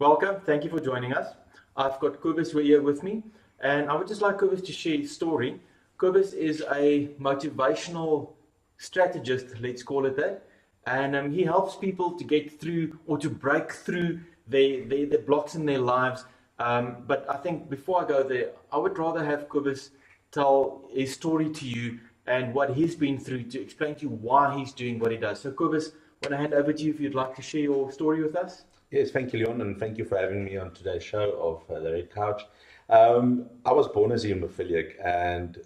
Welcome. Thank you for joining us. I've got Cobus here with me, and I would just like Cobus to share his story. Cobus is a motivational strategist, let's call it that, and he helps people to get through or to break through the blocks in their lives. But I think before I go there, I would rather have Cobus tell his story to you and what he's been through to explain to you why he's doing what he does. So Cobus, I want to hand over to you if you'd like to share your story with us. Yes, thank you, Leon, and thank you for having me on today's show of The Red Couch. I was born as a hemophiliac, and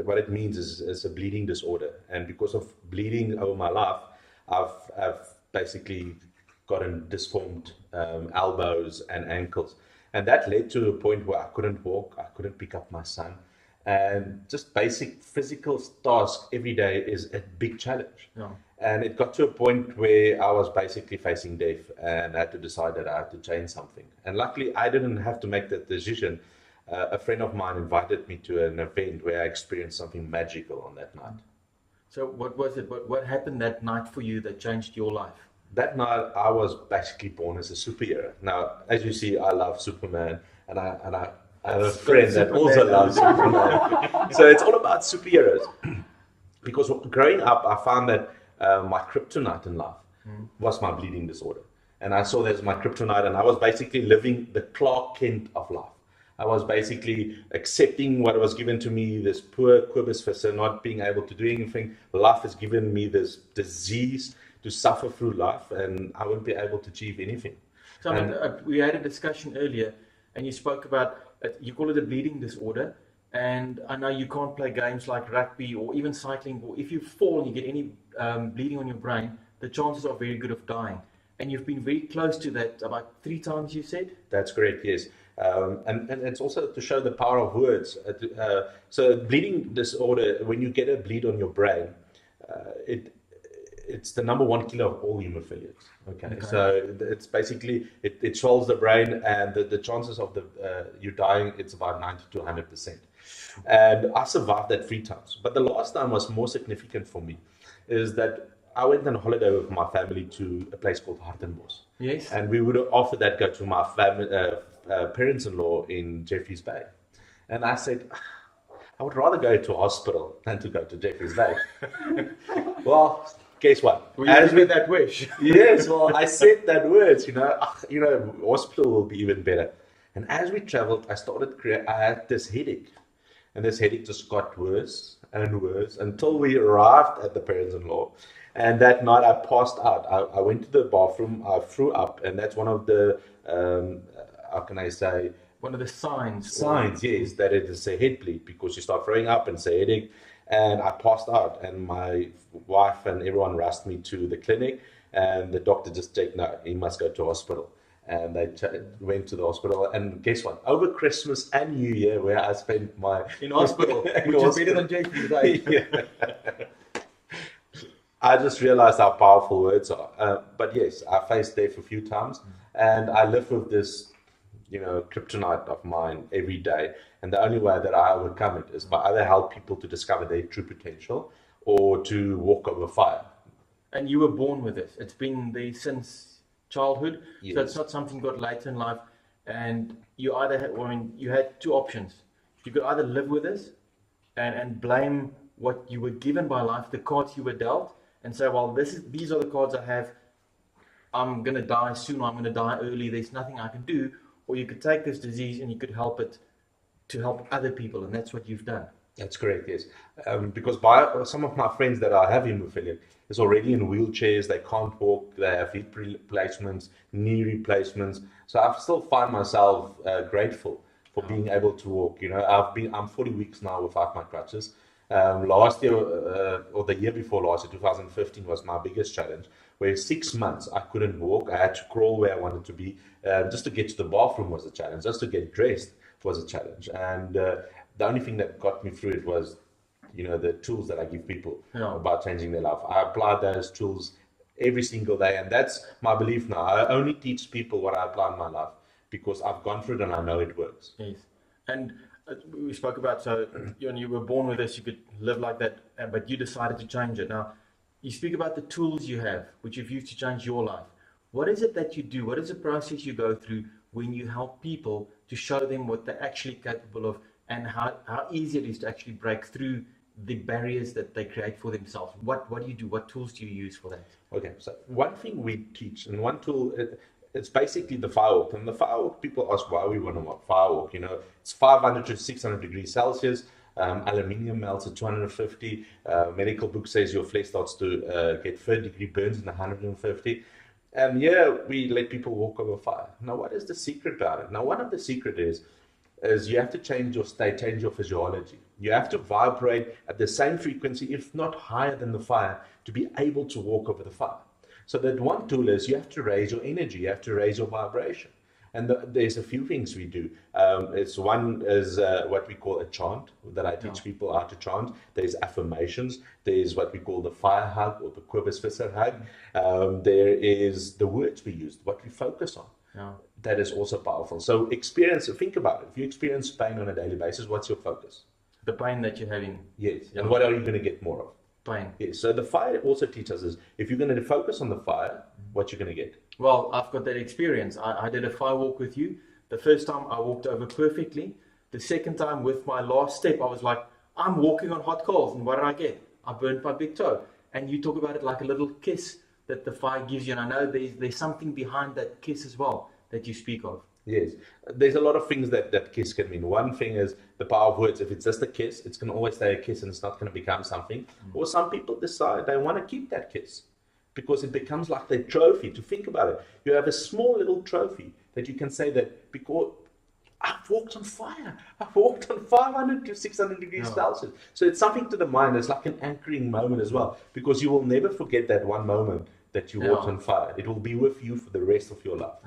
what it means is a bleeding disorder. And because of bleeding over my life, I've basically gotten disformed elbows and ankles. And that led to a point where I couldn't walk, I couldn't pick up my son. And just basic physical tasks every day is a big challenge. Yeah. And it got to a point where I was basically facing death and I had to decide that I had to change something. And luckily, I didn't have to make that decision. A friend of mine invited me to an event where I experienced something magical on that night. So what was it? What happened that night for you that changed your life? That night, I was basically born as a superhero. Now, as you see, I love Superman, and I have a friend that also loves Superman. So it's all about superheroes. Because growing up, I found that my kryptonite in life was my bleeding disorder. And I saw that as my kryptonite, and I was basically living the Clark Kent of life. I was basically accepting what was given to me, this poor Cobus Visser, not being able to do anything. Life has given me this disease to suffer through life, and I won't be able to achieve anything. So we had a discussion earlier, and you spoke about, you call it a bleeding disorder, and I know you can't play games like rugby or even cycling, or if you fall and you get any bleeding on your brain, the chances are very good of dying. And you've been very close to that about 3 times, you said? That's correct, yes. And it's also to show the power of words. So bleeding disorder, when you get a bleed on your brain, it's the number 1 killer of all hemophiliacs. Okay. So it's basically, it swells the brain, and the chances of you dying, it's about 90 to 100%. And I survived that 3 times. But the last time was more significant for me, is that I went on holiday with my family to a place called Hartenbos. Yes. And we would after that go to my parents-in-law in Jeffreys Bay. And I said, I would rather go to a hospital than to go to Jeffreys Bay. Well, guess what? As with that wish. Yes, well, I said that words, hospital will be even better. And as we traveled, I had this headache. And this headache just got worse and worse until we arrived at the parents-in-law. And that night I passed out. I went to the bathroom, I threw up, and that's one of the, how can I say? One of the signs. Signs, yes, that it is a head bleed, because you start throwing up and it's a headache. And I passed out, and my wife and everyone rushed me to the clinic, and the doctor just said, no, he must go to hospital. And they went to the hospital, and guess what? Over Christmas and New Year, where I spent my... In hospital, which is better than Jeffreys, eh? Yeah. I just realized how powerful words are. But yes, I faced death a few times, and I live with this, kryptonite of mine every day. And the only way that I overcome it is by either help people to discover their true potential or to walk over fire. And you were born with this. It's been there since childhood. Yes. So it's not something you got later in life. And you either you had 2 options. You could either live with this and blame what you were given by life, the cards you were dealt, and say, well, these are the cards I have. I'm going to die soon, or I'm going to die early. There's nothing I can do. Or you could take this disease and you could help it to help other people. And that's what you've done. That's correct, yes. Because some of my friends that I have hemophilia is already in wheelchairs. They can't walk. They have hip replacements, knee replacements. So I still find myself grateful for being able to walk. I'm 40 weeks now without my crutches. Last year, or the year before last year, 2015, was my biggest challenge, where 6 months I couldn't walk. I had to crawl where I wanted to be. Just to get to the bathroom was a challenge. Just to get dressed was a challenge. And the only thing that got me through it was, the tools that I give people about changing their life. I apply those tools every single day. And that's my belief now. I only teach people what I apply in my life because I've gone through it and I know it works. Yes. And we spoke about, so you were born with this, you could live like that, but you decided to change it. Now, you speak about the tools you have, which you've used to change your life. What is it that you do? What is the process you go through when you help people to show them what they're actually capable of, and how easy it is to actually break through the barriers that they create for themselves? What do you do? What tools do you use for that? Okay, so one thing we teach, and one tool, it's basically the Firewalk. And the Firewalk, people ask why we want to work Firewalk. You know, it's 500 to 600 degrees Celsius. Aluminium melts at 250. Medical book says your flesh starts to get third-degree burns in 150. And yeah, we let people walk over fire. Now, what is the secret about it? Now, one of the secret is you have to change your state, change your physiology. You have to vibrate at the same frequency, if not higher than the fire, to be able to walk over the fire. So that one tool is you have to raise your energy, you have to raise your vibration. And there's a few things we do. One is what we call a chant, that I teach people how to chant. There's affirmations. There's what we call the fire hug, or the Cobus Visser hug. There is the words we use, what we focus on. Yeah. That is also powerful. So think about it. If you experience pain on a daily basis, what's your focus? The pain that you're having. Yes. Yeah. And what are you going to get more of? Pain. Yes. So the fire also teaches us, if you're going to focus on the fire, what you're going to get. Well, I've got that experience. I did a firewalk with you. The first time I walked over perfectly. The second time with my last step, I was like, I'm walking on hot coals. And what did I get? I burnt my big toe. And you talk about it like a little kiss that the fire gives you. And I know there's something behind that kiss as well that you speak of. Yes. There's a lot of things that kiss can mean. One thing is the power of words. If it's just a kiss, it's going to always stay a kiss and it's not going to become something. Or some people decide they want to keep that kiss, because it becomes like their trophy. To think about it, you have a small little trophy that you can say that because I've walked on fire. I've walked on 500 to 600 degrees Celsius. So it's something to the mind. It's like an anchoring moment as well, because you will never forget that one moment that you walked on fire. It will be with you for the rest of your life.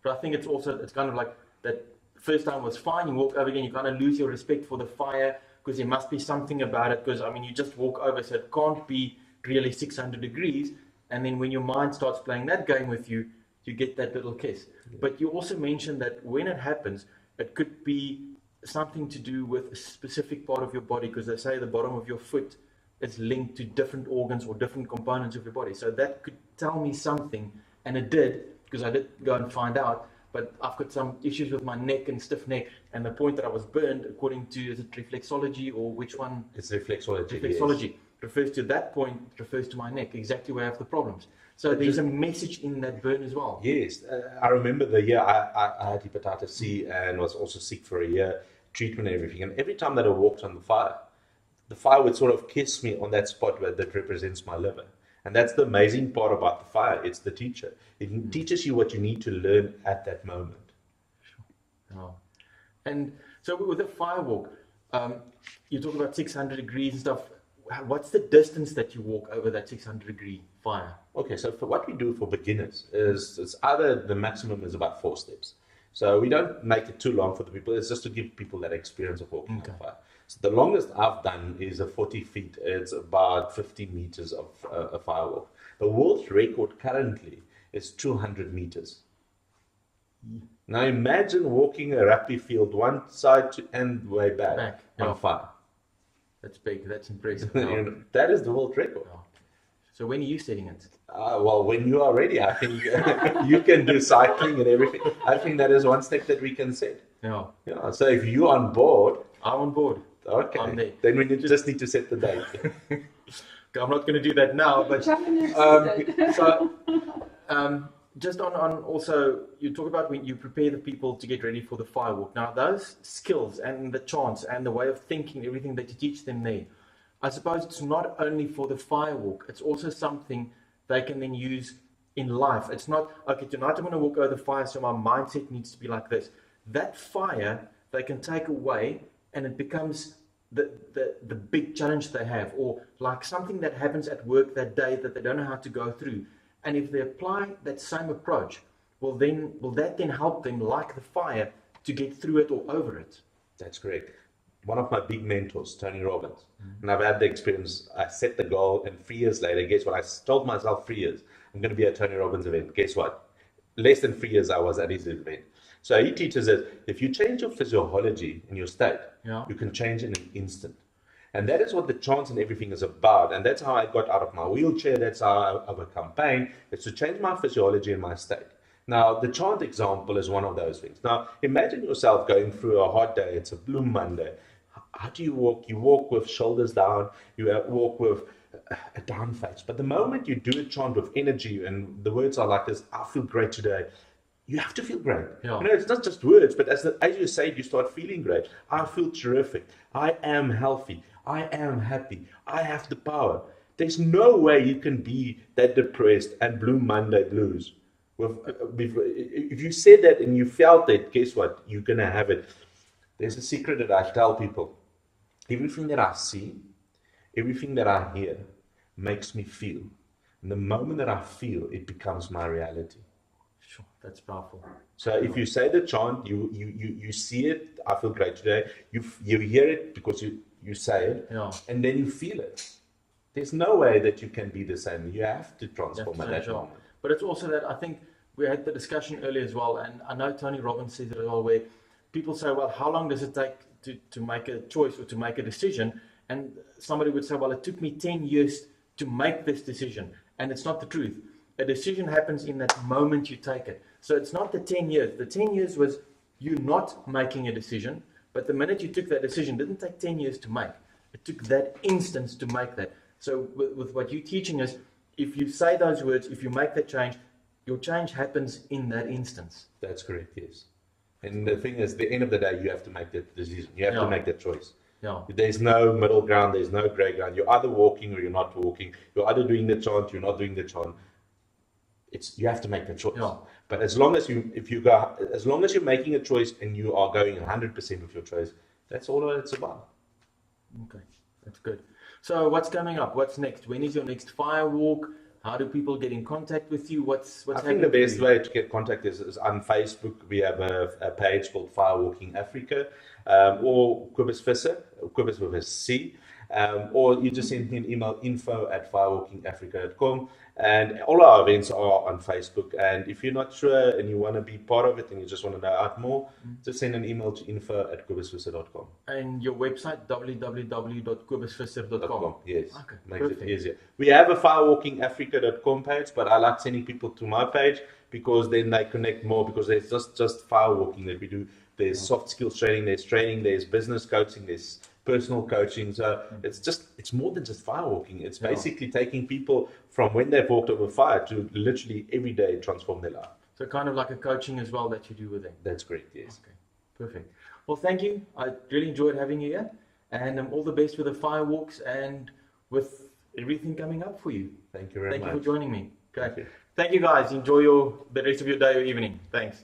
But I think it's kind of like that first time was fine. You walk over again, you kind of lose your respect for the fire, because there must be something about it. Because, I mean, you just walk over, so it can't be really 600 degrees. And then when your mind starts playing that game with you, you get that little kiss. Yeah. But you also mentioned that when it happens, it could be something to do with a specific part of your body, because they say the bottom of your foot is linked to different organs or different components of your body. So that could tell me something, and it did, because I did go and find out. But I've got some issues with my neck and stiff neck, and the point that I was burned, according to, is it reflexology or which one? It's reflexology. Reflexology. Yes. Refers to that point, refers to my neck, exactly where I have the problems. So there's a message in that burn as well. Yes. I remember the year I had hepatitis C and was also sick for a year, treatment and everything. And every time that I walked on the fire would sort of kiss me on that spot that represents my liver. And that's the amazing part about the fire. It's the teacher. It teaches you what you need to learn at that moment. Sure. Oh. And so with the firewalk, you talk about 600 degrees and stuff. What's the distance that you walk over that 600 degree fire? Okay, so for what we do for beginners is it's either the maximum is about 4 steps. So we don't make it too long for the people. It's just to give people that experience of walking on fire. So the longest I've done is a 40 feet. It's about 50 meters of a firewalk. The world record currently is 200 meters. Now imagine walking a rugby field one side and way back on fire. That's big. That's impressive. That is the world record. So when are you setting it? Well, when you are ready, I think you can do cycling and everything. I think that is one step that we can set. Yeah. So if you're on board. I'm on board. Okay. I'm there. Then we just need to set the date. I'm not going to do that now, but just on also, you talk about when you prepare the people to get ready for the firewalk. Now, those skills and the chants and the way of thinking, everything that you teach them there, I suppose it's not only for the firewalk, it's also something they can then use in life. It's not, okay, tonight I'm going to walk over the fire, so my mindset needs to be like this. That fire, they can take away, and it becomes the big challenge they have, or like something that happens at work that day that they don't know how to go through. And if they apply that same approach, will that then help them, like the fire, to get through it or over it? That's correct. One of my big mentors, Tony Robbins, and I've had the experience, I set the goal, and 3 years later, guess what? I told myself 3 years, I'm going to be at Tony Robbins' event. Guess what? Less than 3 years I was at his event. So he teaches us, if you change your physiology in your state, you can change in an instant. And that is what the chant and everything is about. And that's how I got out of my wheelchair. That's how I overcome pain. It's to change my physiology and my state. Now, the chant example is one of those things. Now, imagine yourself going through a hot day. It's a Blue Monday. How do you walk? You walk with shoulders down. You walk with a down face. But the moment you do a chant with energy, and the words are like this, I feel great today. You have to feel great. Yeah. It's not just words, but as you say it, you start feeling great. I feel terrific. I am healthy. I am happy. I have the power. There's no way you can be that depressed and Blue Monday blues. If you said that and you felt that, guess what? You're going to have it. There's a secret that I tell people. Everything that I see, everything that I hear makes me feel. And the moment that I feel, it becomes my reality. Sure, that's powerful. So if you say the chant, you see it, I feel great today. You hear it because you say it, and then you feel it. There's no way that you can be the same. You have to transform at that moment. But it's also that I think we had the discussion earlier as well, and I know Tony Robbins says it as well, where people say, well, how long does it take to make a choice or to make a decision? And somebody would say, well, it took me 10 years to make this decision. And it's not the truth. A decision happens in that moment you take it. So it's not the 10 years. The 10 years was you not making a decision, but the minute you took that decision, didn't take 10 years to make. It took that instance to make that. So with what you're teaching us, if you say those words, if you make that change, your change happens in that instance. That's correct, yes. And the thing is, at the end of the day, you have to make that decision. You have to make that choice. Yeah. There's no middle ground. There's no gray ground. You're either walking or you're not walking. You're either doing the chant, you're not doing the chant. You have to make the choice. Yeah. But as long as you're making a choice and you are going 100% with your choice, that's all it's about. Okay, that's good. So what's coming up? What's next? When is your next Firewalk? How do people get in contact with you? What's I think the best way to get contact is on Facebook. We have a page called Firewalking Africa, or Cobus Visser, Cobus with a C, or you just send me an email, info@firewalkingafrica.com. And all our events are on Facebook. And if you're not sure and you want to be part of it and you just want to know out more, just send an email to info@cobusvisser.com. And your website, www.cobusvisser.com. Yes, okay, makes perfect. it easier. We have a firewalkingafrica.com page, but I like sending people to my page because then they connect more, because there's just firewalking that we do. There's soft skills training, there's business coaching, there's personal coaching. So it's more than just firewalking. It's basically taking people from when they've walked over fire to literally every day transform their life. So kind of like a coaching as well that you do with them. That's correct, yes. Okay, perfect. Well, thank you. I really enjoyed having you here, and all the best with the Firewalks and with everything coming up for you. Thank you very much. Thank you for joining me. Okay. Thank you. Thank you, guys. Enjoy the rest of your day or evening. Thanks.